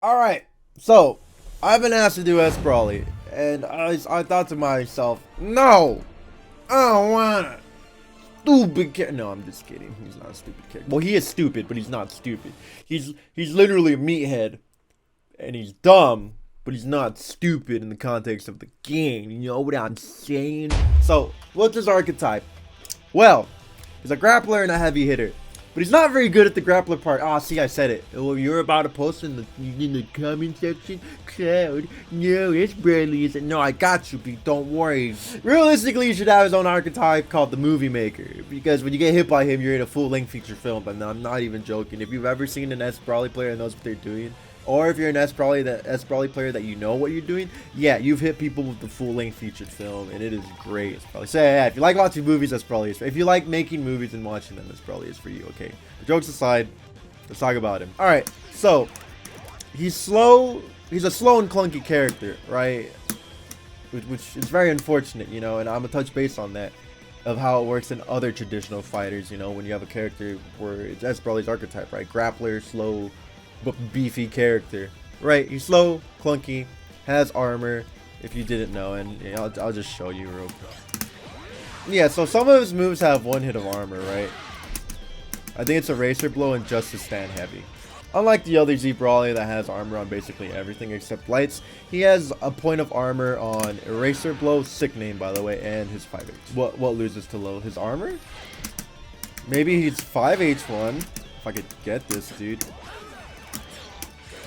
Alright, so I've been asked to do S Brawly, and I thought to myself, no, I don't wanna. Stupid character. No, I'm just kidding. He's not a stupid character. Well, he is stupid, but he's not stupid. He's literally a meathead, and he's dumb, but he's not stupid in the context of the game. You know what I'm saying? So, what's his archetype? Well, he's a grappler and a heavy hitter. But he's not very good at the grappler part. Ah, see, I said it. Well, you're about to post in the comment section. Cloud, no, it's barely isn't. No, I got you, B. Don't worry. Realistically, he should have his own archetype called the Movie Maker. Because when you get hit by him, you're in a full-length feature film. And I'm not even joking. If you've ever seen an S Brawly player and knows what they're doing, or if you're an S Brawly player that you know what you're doing, yeah, you've hit people with the full-length featured film, and it is great. It's probably so yeah. If you like watching movies, that's probably if you like making movies and watching them, that's probably is for you. Okay, but jokes aside, let's talk about him. All right, so he's slow. He's a slow and clunky character, right? Which is very unfortunate, you know. And I'm gonna touch base on that of how it works in other traditional fighters. You know, when you have a character where it's S Brawly's archetype, right? Grappler, slow, but beefy character, right? He's slow, clunky, has armor, if you didn't know, and you know, I'll just show you real quick. Yeah, so some of his moves have one hit of armor, right? I think it's Eraser Blow and Justice Stand Heavy. Unlike the other Z Brawly that has armor on basically everything except lights, he has a point of armor on Eraser Blow, sick name by the way, and his 5H. What loses to low? His armor? Maybe he's 5H1, if I could get this, dude.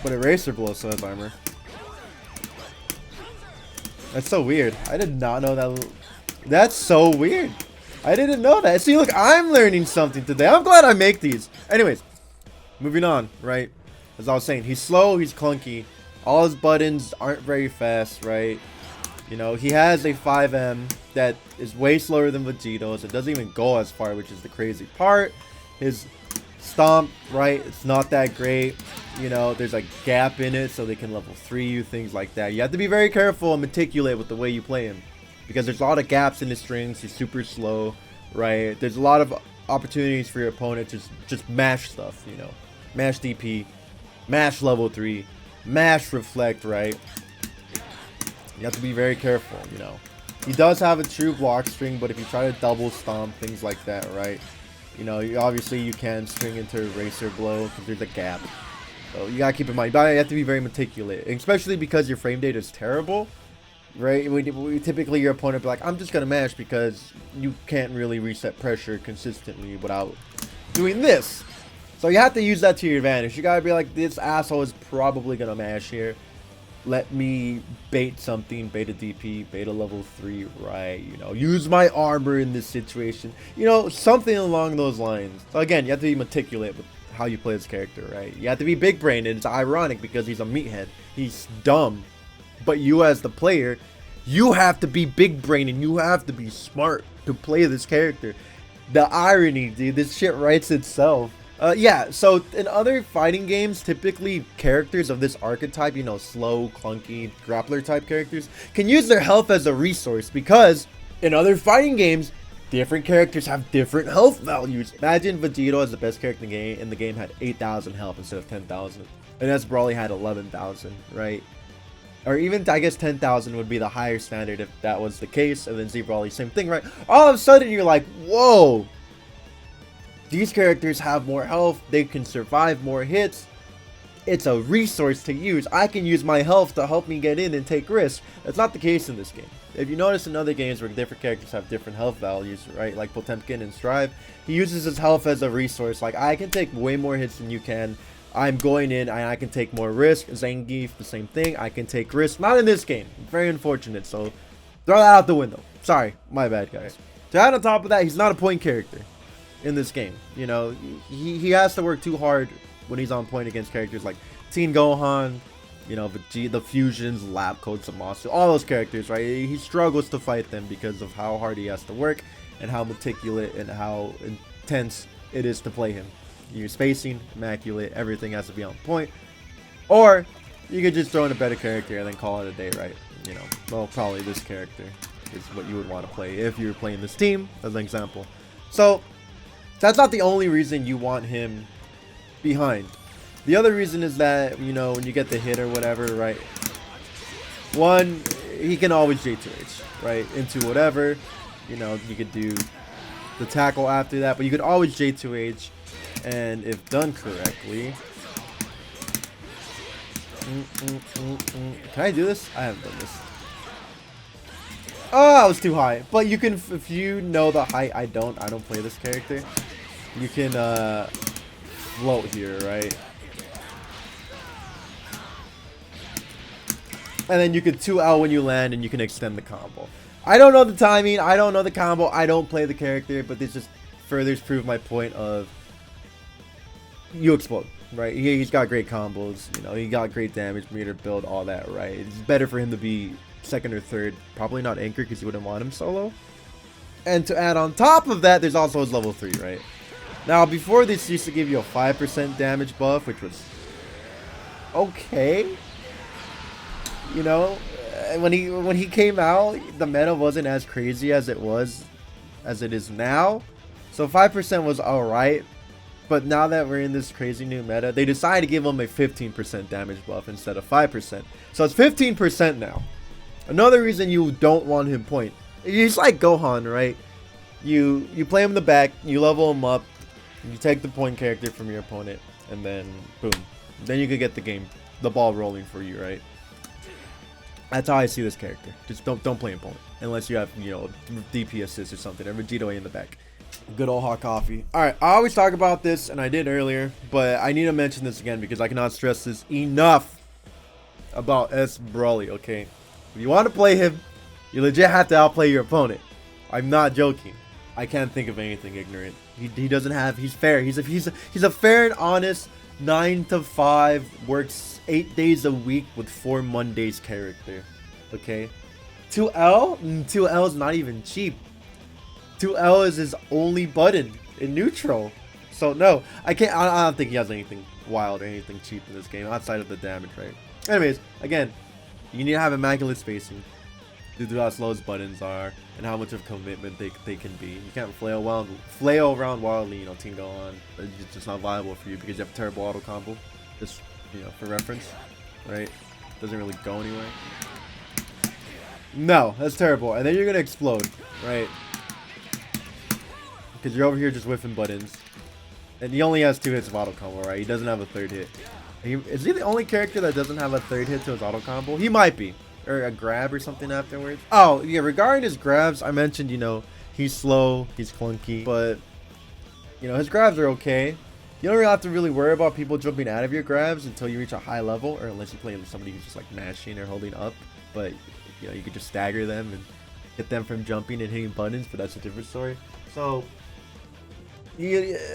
But Eraser Blow still has armor. That's so weird. I did not know that. That's so weird. I didn't know that. See, look, I'm learning something today. I'm glad I make these. Anyways, moving on, right? As I was saying, he's slow, he's clunky. All his buttons aren't very fast, right? You know, he has a 5M that is way slower than Vegeto's. It doesn't even go as far, which is the crazy part. His stomp, right? It's not that great. You know, there's a gap in it so they can level 3 you, things like that. You have to be very careful and meticulous with the way you play him, because there's a lot of gaps in his strings. He's super slow, right? There's a lot of opportunities for your opponent to just mash stuff, you know, mash DP, mash level 3, mash reflect, right? You have to be very careful, you know. He does have a true block string, but if you try to double stomp, things like that, right? You know, obviously you can string into Eraser Blow because there's a gap. So you gotta keep in mind, but you have to be very meticulous, especially because your frame data is terrible, right? Typically your opponent will be like, I'm just gonna mash, because you can't really reset pressure consistently without doing this. So you have to use that to your advantage. You gotta be like, this asshole is probably gonna mash here. Let me bait something, bait a DP, bait a level 3, right? You know, use my armor in this situation. You know, something along those lines. So again, you have to be meticulous with how you play this character, right? You have to be big brained, and it's ironic because he's a meathead. He's dumb. But you as the player, you have to be big brained and you have to be smart to play this character. The irony, dude, this shit writes itself. Yeah, so in other fighting games, typically characters of this archetype, you know, slow, clunky, grappler type characters, can use their health as a resource, because in other fighting games, different characters have different health values. Imagine Vegito as the best character in the game had 8,000 health instead of 10,000. And S Brawly had 11,000, right? Or even, I guess 10,000 would be the higher standard if that was the case. And then Z Brawly, same thing, right? All of a sudden, you're like, whoa! These characters have more health, they can survive more hits. It's a resource to use. I can use my health to help me get in and take risks. That's not the case in this game. If you notice in other games where different characters have different health values, right? Like Potemkin and Strive, he uses his health as a resource. Like, I can take way more hits than you can. I'm going in and I can take more risk. Zangief, the same thing. I can take risks. Not in this game. Very unfortunate. So, throw that out the window. Sorry. My bad, guys. To add on top of that, he's not a point character in this game. You know, he has to work too hard when he's on point against characters like Teen Gohan, you know, the Fusions, Lab Code, Zamasu, all those characters, right? He struggles to fight them because of how hard he has to work and how meticulous and how intense it is to play him. Your spacing, immaculate, everything has to be on point. Or you could just throw in a better character and then call it a day, right? You know, well, probably this character is what you would want to play if you're playing this team, as an example. So that's not the only reason you want him behind. The other reason is that, you know, when you get the hit or whatever, right? One, he can always J2H, right? Into whatever. You know, you could do the tackle after that, but you could always J2H. And if done correctly... Can I do this? I haven't done this. Oh, I was too high. But you can, if you know the height, I don't play this character. You can float here, right? And then you can 2L when you land, and you can extend the combo. I don't know the timing. I don't know the combo. I don't play the character, but this just further proves my point of you explode, right? He's got great combos. You know, he got great damage meter build, all that, right? It's better for him to be second or third. Probably not anchor because you wouldn't want him solo. And to add on top of that, there's also his level 3, right? Now, before this used to give you a 5% damage buff, which was okay. You know, when he came out, the meta wasn't as crazy as it is now. So 5% was alright. But now that we're in this crazy new meta, they decided to give him a 15% damage buff instead of 5%. So it's 15% now. Another reason you don't want him point. He's like Gohan, right? You play him in the back, you level him up, you take the point character from your opponent, and then boom. Then you could get the ball rolling for you, right? That's how I see this character. Just don't play him point. Unless you have, you know, DP assist or something, or Vegito in the back. Good old hot coffee. Alright, I always talk about this, and I did earlier, but I need to mention this again because I cannot stress this enough about S. Broly, okay? If you want to play him, you legit have to outplay your opponent. I'm not joking. I can't think of anything ignorant. He doesn't have, he's fair. He's a fair and honest 9 to 5, works 8 days a week with 4 Mondays character. Okay? 2L? 2L is not even cheap. 2L is his only button in neutral. So no, I don't think he has anything wild or anything cheap in this game outside of the damage, right? Anyways, again, you need to have immaculate spacing due to how slow his buttons are and how much of commitment they can be. You can't flail around wildly, you know, Team Go on. It's just not viable for you because you have a terrible auto combo. Just, you know, for reference, right? Doesn't really go anywhere. No, that's terrible. And then you're gonna explode, right? Because you're over here just whiffing buttons. And he only has 2 hits of auto combo, right? He doesn't have a 3rd hit. Is he the only character that doesn't have a 3rd hit to his auto combo? He might be. Or a grab or something afterwards. Oh, yeah, regarding his grabs, I mentioned, you know, he's slow, he's clunky. But, you know, his grabs are okay. You don't really have to really worry about people jumping out of your grabs until you reach a high level. Or unless you play with somebody who's just like mashing or holding up. But, you know, you could just stagger them and hit them from jumping and hitting buttons. But that's a different story. So...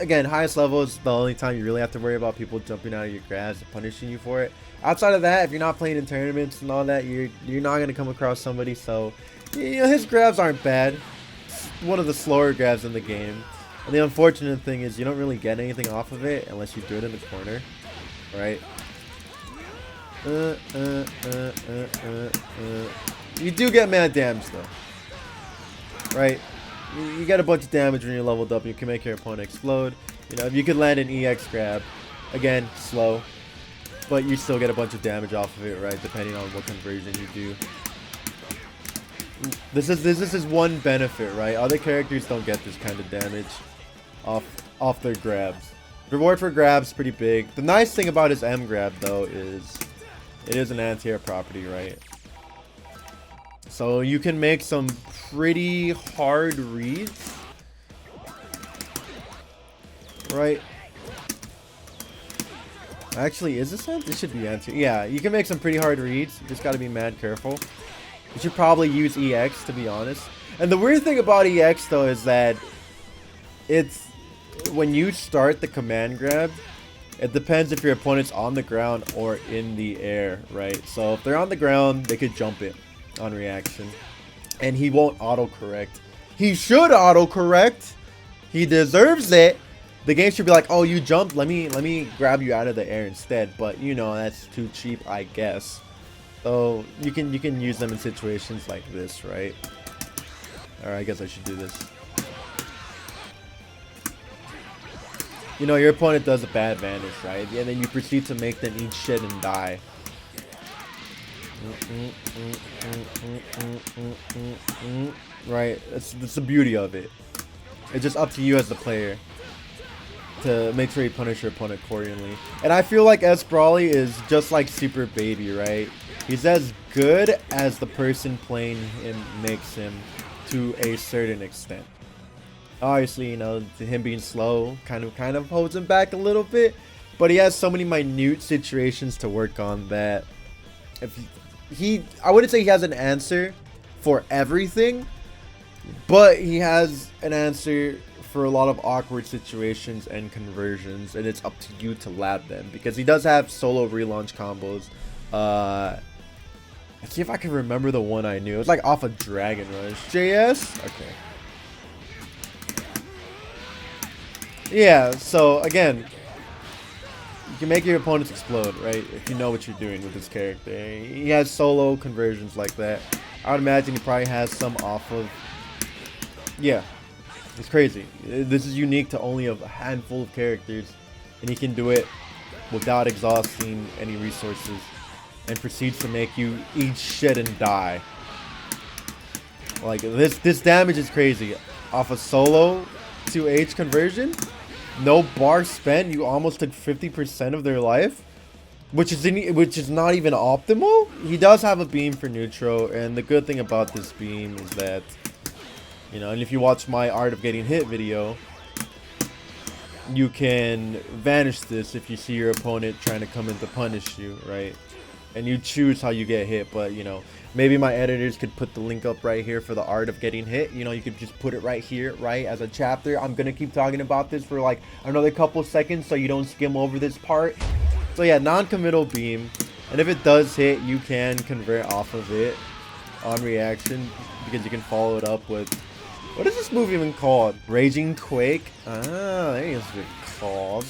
again, highest level is the only time you really have to worry about people jumping out of your grabs and punishing you for it. Outside of that, if you're not playing in tournaments and all that, you're not going to come across somebody. So, you know, his grabs aren't bad. It's one of the slower grabs in the game. And the unfortunate thing is you don't really get anything off of it unless you do it in the corner, right? You do get mad damage though, right? You get a bunch of damage when you're leveled up. You can make your opponent explode. You know, if you could land an EX grab, again, slow, but you still get a bunch of damage off of it, right? Depending on what conversion you do. This is one benefit, right? Other characters don't get this kind of damage off their grabs. Reward for grabs pretty big. The nice thing about his M grab though is it is an anti-air property, right? So you can make some pretty hard reads, right? Actually, is this it? This should be anti. Yeah, you can make some pretty hard reads. You just got to be mad careful. You should probably use EX, to be honest. And the weird thing about EX though is that it's when you start the command grab, it depends if your opponent's on the ground or in the air, right? So if they're on the ground, they could jump it on reaction, and he won't autocorrect. He should autocorrect. He deserves it. The game should be like, oh, you jumped, let me grab you out of the air instead. But you know, that's too cheap, I guess. So you can use them in situations like this, right? Alright, I guess I should do this. You know, your opponent does a bad vanish, right? And then you proceed to make them eat shit and die. Right? That's the beauty of it. It's just up to you as the player to make sure you punish your opponent accordingly. And I feel like S. Brawly is just like Super Baby, right? He's as good as the person playing him makes him to a certain extent. Obviously, you know, him being slow kind of holds him back a little bit, but he has so many minute situations to work on that if I wouldn't say he has an answer for everything, but he has an answer for a lot of awkward situations and conversions, and it's up to you to lab them because he does have solo relaunch combos. Let's see if I can remember the one I knew. It was like off of Dragon Rush. JS? Okay. Yeah, so again, you can make your opponents explode, right? If you know what you're doing with this character. He has solo conversions like that. I would imagine he probably has some off of... Yeah, it's crazy. This is unique to only a handful of characters, and he can do it without exhausting any resources, and proceeds to make you eat shit and die. Like, this damage is crazy. Off a solo 2H conversion, no bar spent, you almost took 50% of their life, which is not even optimal. He does have a beam for neutral, and the good thing about this beam is that, you know, and if you watch my Art of Getting Hit video, you can vanish this if you see your opponent trying to come in to punish you, right? And you choose how you get hit, but, you know, maybe my editors could put the link up right here for the Art of Getting Hit. You know, you could just put it right here, right, as a chapter. I'm going to keep talking about this for, like, another couple seconds so you don't skim over this part. So, yeah, non-committal beam. And if it does hit, you can convert off of it on reaction because you can follow it up with... What is this move even called? Raging Quake? Ah, there is what it's called.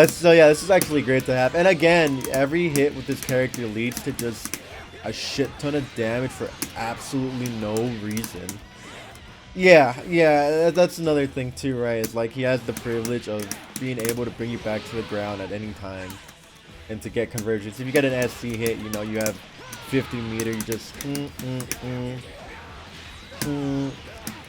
So yeah, this is actually great to have. And again, every hit with this character leads to just a shit ton of damage for absolutely no reason. Yeah, that's another thing too, right? It's like he has the privilege of being able to bring you back to the ground at any time and to get conversions. If you get an SC hit, you know, you have 50 meter, you just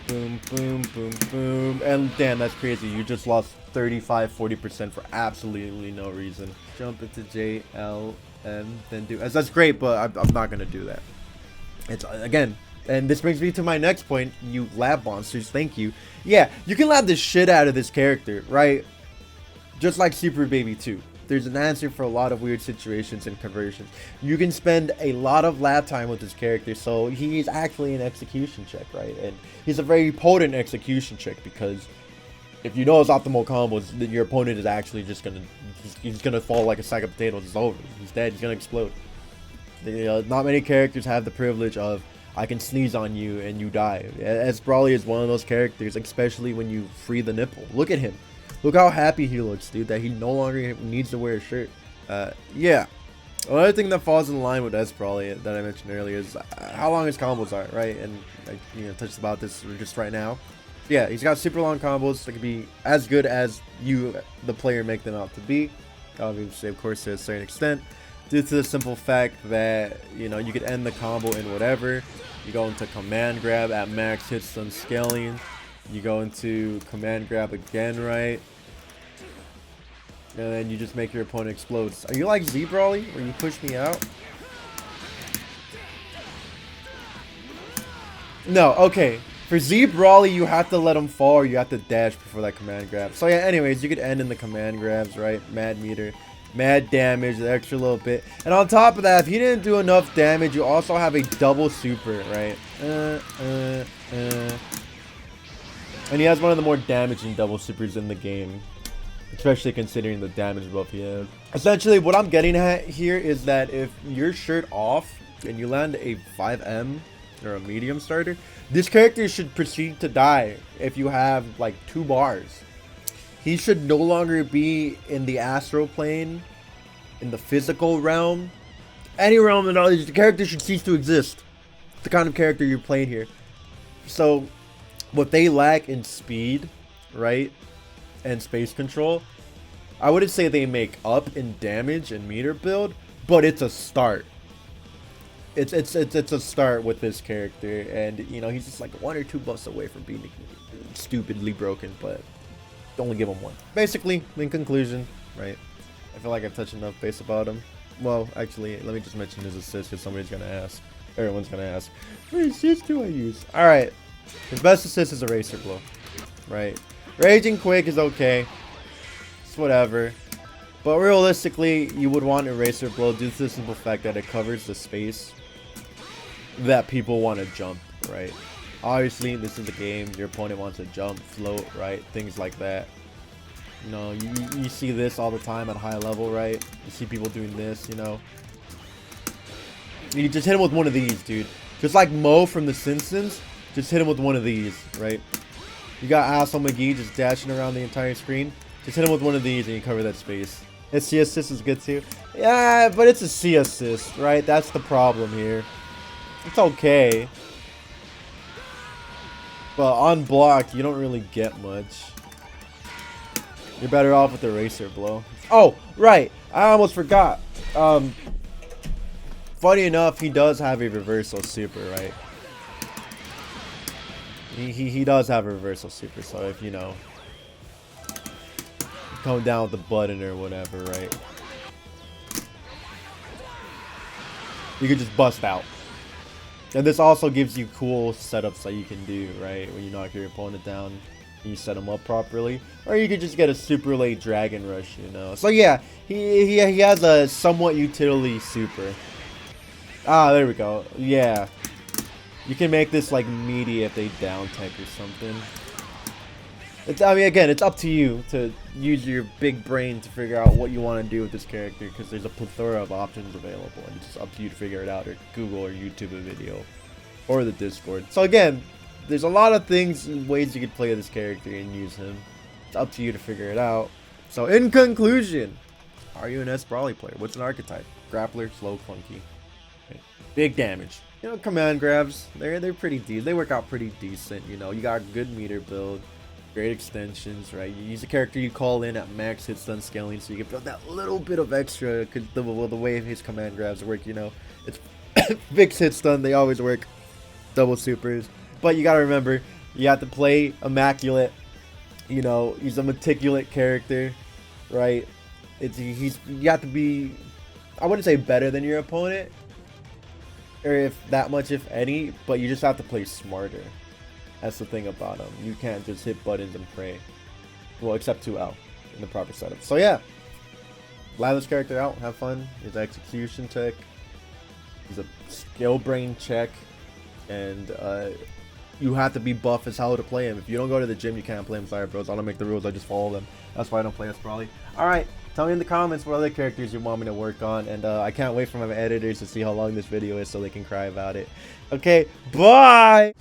boom, boom, boom, boom, and damn, that's crazy. You just lost 35-40% for absolutely no reason. Jump into JL and then do... That's great, but I'm not gonna do that. It's again, and this brings me to my next point. You lab monsters, thank you. Yeah, you can lab the shit out of this character, right? Just like Super Baby 2. There's an answer for a lot of weird situations and conversions. You can spend a lot of lab time with this character, so he's actually an execution check, right? And he's a very potent execution check because if you know his optimal combos, then your opponent is actually just gonna he's gonna fall like a sack of potatoes. It's over. He's dead. He's gonna explode. Not many characters have the privilege of I can sneeze on you and you die. S. Brawly is one of those characters, especially when you free the nipple. Look at him. Look how happy he looks, dude, that he no longer needs to wear a shirt. Yeah. Another thing that falls in line with S. Brawly that I mentioned earlier is how long his combos are, right? And I touched about this just right now. Yeah, he's got super long combos that can be as good as you, the player, make them out to be. Obviously, of course, to a certain extent. Due to the simple fact that, you know, you could end the combo in whatever. You go into command grab at max hits on scaling. You go into command grab again, right? And then you just make your opponent explode. Are you like Z Brawly, where you push me out? No, okay. For Z Brawly, you have to let him fall or you have to dash before that command grab. So yeah, anyways, you could end in the command grabs, right? Mad meter, mad damage, the extra little bit. And on top of that, if he didn't do enough damage, you also have a double super, right? And he has one of the more damaging double supers in the game, especially considering the damage buff he has. Essentially, what I'm getting at here is that if you're shirt off and you land a 5M or a medium starter, this character should proceed to die if you have like 2 bars. He should no longer be in the astral plane, in the physical realm, any realm at all. The character should cease to exist. The kind of character you're playing here. So what they lack in speed, right, and space control, I wouldn't say they make up in damage and meter build, but it's a start. It's a start with this character, and you know, he's just like 1 or 2 buffs away from being stupidly broken, but only give him 1. Basically, in conclusion, right? I feel like I've touched enough base about him. Well, actually, let me just mention his assist because somebody's gonna ask. Everyone's gonna ask, what assist do I use? All right, his best assist is Eraser Blow, right? Raging Quake is okay, it's whatever. But realistically, you would want Eraser Blow due to the simple fact that it covers the space that people want to jump, right? Obviously, this is a game. Your opponent wants to jump, float, right? Things like that. You know, you see this all the time at high level, right? You see people doing this, you know. You just hit him with one of these, dude. Just like Mo from The Simpsons, just hit him with one of these, right? You got Asshole McGee just dashing around the entire screen. Just hit him with one of these and you cover that space. And C assist is good too. Yeah, but it's a C assist, right? That's the problem here. It's okay. But on block, you don't really get much. You're better off with the Eraser Blow. Oh, right. I almost forgot. Funny enough, he does have a reversal super, right? He does have a reversal super, so if you know, come down with the button or whatever, right? You can just bust out. And this also gives you cool setups that you can do, right? When you knock your opponent down, you set him up properly. Or you could just get a super late Dragon Rush, you know? So yeah, he has a somewhat utility super. Ah, there we go. Yeah. You can make this like meaty if they down tech or something. I mean, again, it's up to you to use your big brain to figure out what you want to do with this character, because there's a plethora of options available, and it's up to you to figure it out, or Google or YouTube a video, or the Discord. So again, there's a lot of things and ways you could play this character and use him. It's up to you to figure it out. So in conclusion, are you an S Brawly player? What's an archetype? Grappler, slow, clunky. Okay. Big damage. You know, command grabs, they're pretty decent. They work out pretty decent, you know. You got good meter build. Great extensions, right? You use a character you call in at max hit stun scaling, so you can build that little bit of extra, because the way his command grabs work, you know, it's fixed hit stun, they always work, double supers. But you gotta remember, you have to play immaculate, you know, he's a meticulous character, right? You have to be, I wouldn't say better than your opponent, or if that much, if any, but you just have to play smarter. That's the thing about him. You can't just hit buttons and pray. Well, except 2L in the proper setup. So yeah, line this character out, have fun. His execution check, he's a skill brain check, and you have to be buff as hell to play him. If you don't go to the gym, you can't play him. Sorry, bros. I don't make the rules. I just follow them. That's why I don't play as Brawly. All right, tell me in the comments what other characters you want me to work on, and I can't wait for my editors to see how long this video is so they can cry about it. Okay, bye.